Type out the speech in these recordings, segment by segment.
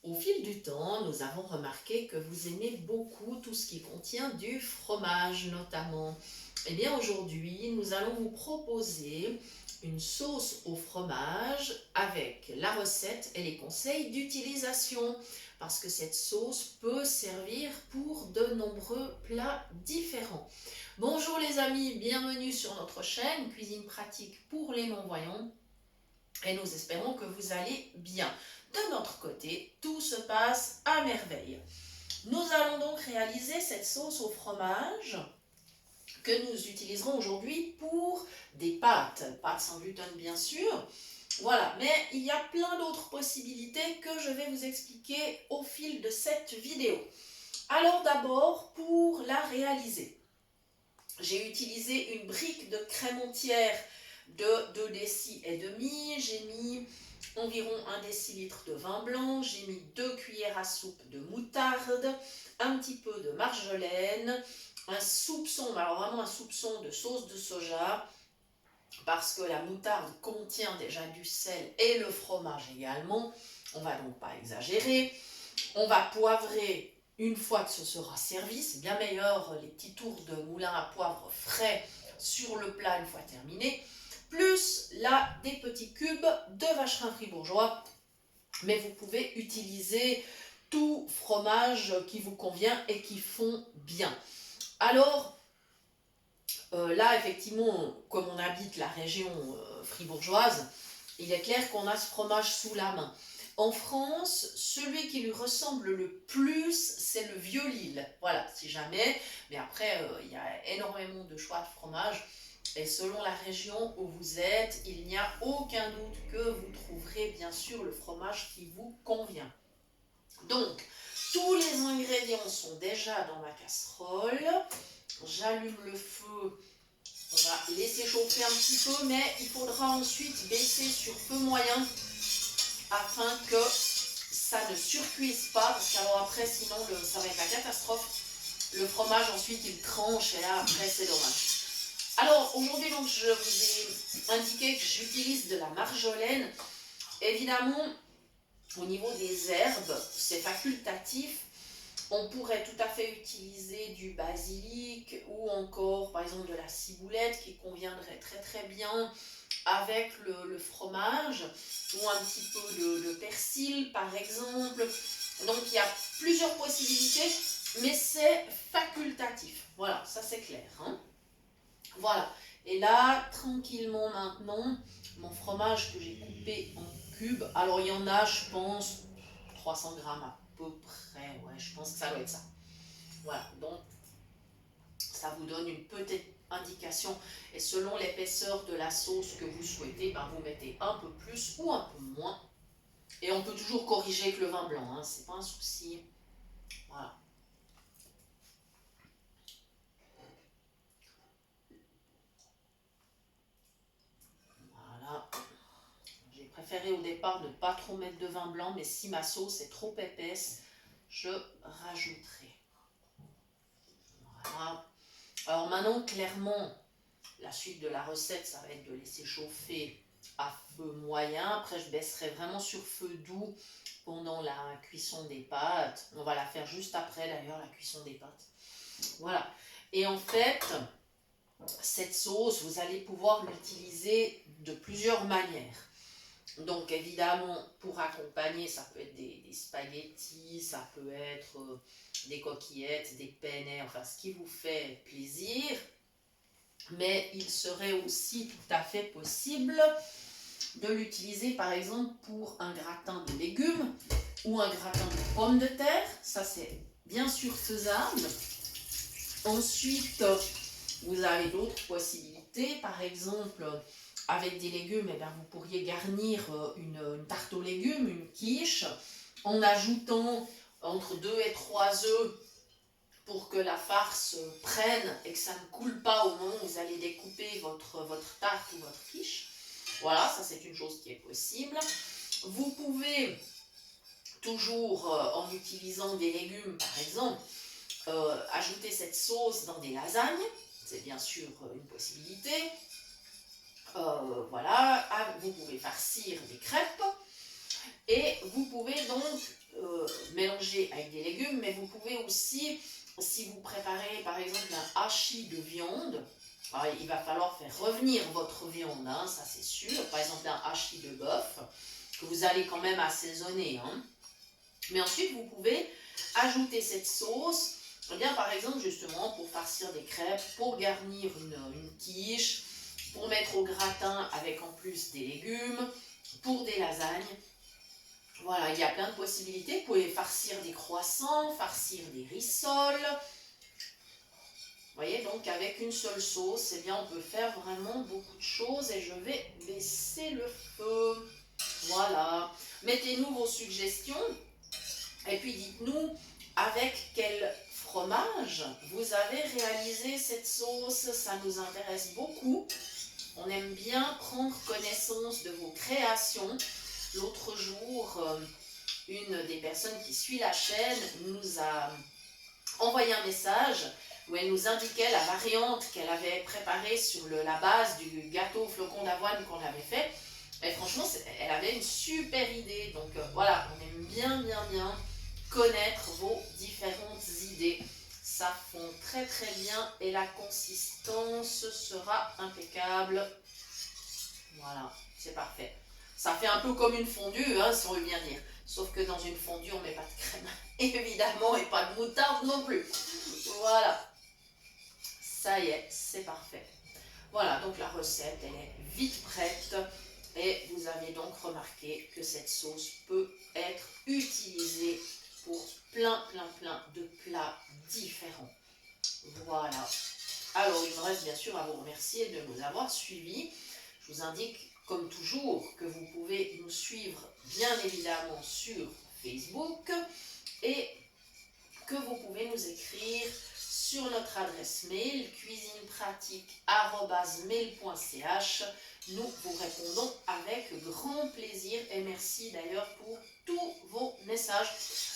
Au fil du temps, nous avons remarqué que vous aimez beaucoup tout ce qui contient du fromage notamment. Eh bien aujourd'hui, nous allons vous proposer une sauce au fromage avec la recette et les conseils d'utilisation. Parce que cette sauce peut servir pour de nombreux plats différents. Bonjour les amis, bienvenue sur notre chaîne Cuisine pratique pour les non-voyants. Et nous espérons que vous allez bien. De notre côté, tout se passe à merveille. Nous allons donc réaliser cette sauce au fromage que nous utiliserons aujourd'hui pour des pâtes sans gluten bien sûr. Voilà, mais il y a plein d'autres possibilités que je vais vous expliquer au fil de cette vidéo. Alors d'abord, pour la réaliser, j'ai utilisé une brique de crème entière de 2 décis et demi. J'ai mis environ 1 décilitre de vin blanc. J'ai mis 2 cuillères à soupe de moutarde, un petit peu de marjolaine, un soupçon, alors vraiment un soupçon de sauce de soja, parce que la moutarde contient déjà du sel et le fromage également. On va donc pas exagérer. On va poivrer une fois que ce sera servi. C'est bien meilleur les petits tours de moulin à poivre frais sur le plat une fois terminé. Plus là des petits cubes de vacherin fribourgeois. Mais vous pouvez utiliser tout fromage qui vous convient et qui fond bien. Alors, là, effectivement, comme on habite la région fribourgeoise, il est clair qu'on a ce fromage sous la main. En France, celui qui lui ressemble le plus, c'est le Vieux-Lille. Voilà, si jamais. Mais après, il y a énormément de choix de fromage. Et selon la région où vous êtes, il n'y a aucun doute que vous trouverez bien sûr le fromage qui vous convient. Donc, tous les ingrédients sont déjà dans ma casserole. J'allume le feu. On va laisser chauffer un petit peu, mais il faudra ensuite baisser sur feu moyen afin que ça ne surcuise pas, parce qu'alors après, sinon, ça va être la catastrophe. Le fromage, ensuite, il tranche, et là, après, c'est dommage. Alors, aujourd'hui, donc, je vous ai indiqué que j'utilise de la marjolaine. Évidemment, au niveau des herbes, c'est facultatif. On pourrait tout à fait utiliser du basilic ou encore par exemple de la ciboulette qui conviendrait très très bien avec le fromage, ou un petit peu de persil par exemple. Donc il y a plusieurs possibilités, mais c'est facultatif. Voilà, ça c'est clair. Hein. Voilà, et là tranquillement maintenant, mon fromage que j'ai coupé en cubes, alors il y en a je pense 300 grammes à peu près, ouais, je pense que ça doit être ça. Voilà, donc ça vous donne une petite indication. Et selon l'épaisseur de la sauce que vous souhaitez, ben vous mettez un peu plus ou un peu moins. Et on peut toujours corriger avec le vin blanc, hein, c'est pas un souci. Voilà. Voilà. J'ai préféré au départ ne pas trop mettre de vin blanc, mais si ma sauce est trop épaisse, je rajouterai. Voilà. Alors maintenant, clairement, la suite de la recette, ça va être de laisser chauffer à feu moyen. Après, je baisserai vraiment sur feu doux pendant la cuisson des pâtes. On va la faire juste après, d'ailleurs, la cuisson des pâtes. Voilà. Et en fait, cette sauce, vous allez pouvoir l'utiliser de plusieurs manières. Donc, évidemment, pour accompagner, ça peut être des spaghettis, ça peut être des coquillettes, des penne, enfin, ce qui vous fait plaisir. Mais il serait aussi tout à fait possible de l'utiliser par exemple pour un gratin de légumes ou un gratin de pommes de terre. Ça c'est bien sûr faisable. Ensuite, vous avez d'autres possibilités. Par exemple, avec des légumes, eh bien, vous pourriez garnir une tarte aux légumes, une quiche, en ajoutant entre 2 et 3 œufs pour que la farce prenne et que ça ne coule pas au moment où vous allez découper votre tarte ou votre quiche. Voilà, ça c'est une chose qui est possible. Vous pouvez toujours, en utilisant des légumes par exemple, ajouter cette sauce dans des lasagnes. C'est bien sûr une possibilité. Voilà, vous pouvez farcir des crêpes. Et vous pouvez donc mélanger avec des légumes, mais vous pouvez aussi, si vous préparez par exemple un hachis de viande, il va falloir faire revenir votre viande, hein, ça c'est sûr, par exemple un hachis de bœuf, que vous allez quand même assaisonner. Hein. Mais ensuite, vous pouvez ajouter cette sauce, eh bien, par exemple, justement, pour farcir des crêpes, pour garnir une quiche, pour mettre au gratin avec en plus des légumes, pour des lasagnes. Voilà, il y a plein de possibilités. Vous pouvez farcir des croissants, farcir des rissoles. Vous voyez, donc avec une seule sauce, eh bien, on peut faire vraiment beaucoup de choses. Et je vais baisser le feu. Voilà. Mettez-nous vos suggestions. Et puis dites-nous avec quel fromage vous avez réalisé cette sauce. Ça nous intéresse beaucoup. On aime bien prendre connaissance de vos créations. L'autre jour, une des personnes qui suit la chaîne nous a envoyé un message où elle nous indiquait la variante qu'elle avait préparée sur la base du gâteau au flocon d'avoine qu'on avait fait. Et franchement, elle avait une super idée. Donc voilà, on aime bien connaître vos différentes idées. Ça fond très bien et la consistance sera impeccable. Voilà, c'est parfait. Ça fait un peu comme une fondue, hein, si on veut bien dire. Sauf que dans une fondue, on ne met pas de crème, évidemment, et pas de moutarde non plus. Voilà, ça y est, c'est parfait. Voilà, donc la recette, elle est vite prête. Et vous avez donc remarqué que cette sauce peut être utilisée pour plein de plats différents. Voilà. Alors, il me reste bien sûr à vous remercier de nous avoir suivis. Je vous indique, comme toujours, que vous pouvez nous suivre bien évidemment sur Facebook et que vous pouvez nous écrire sur notre adresse mail cuisinepratique@mail.ch. Nous vous répondons avec grand plaisir et merci d'ailleurs pour tous vos messages.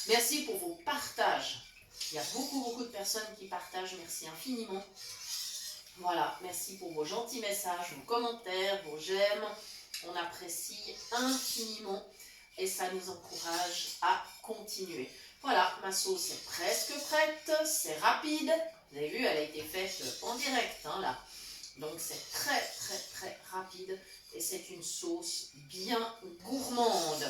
Merci pour vos partages. Il y a beaucoup de personnes qui partagent. Merci infiniment. Voilà, merci pour vos gentils messages, vos commentaires, vos j'aime. On apprécie infiniment et ça nous encourage à continuer. Voilà, ma sauce est presque prête, c'est rapide. Vous avez vu, elle a été faite en direct, hein, là. Donc c'est très rapide et c'est une sauce bien gourmande.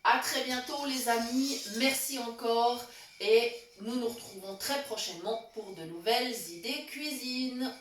À très bientôt les amis, merci encore et nous nous retrouvons très prochainement pour de nouvelles idées cuisine.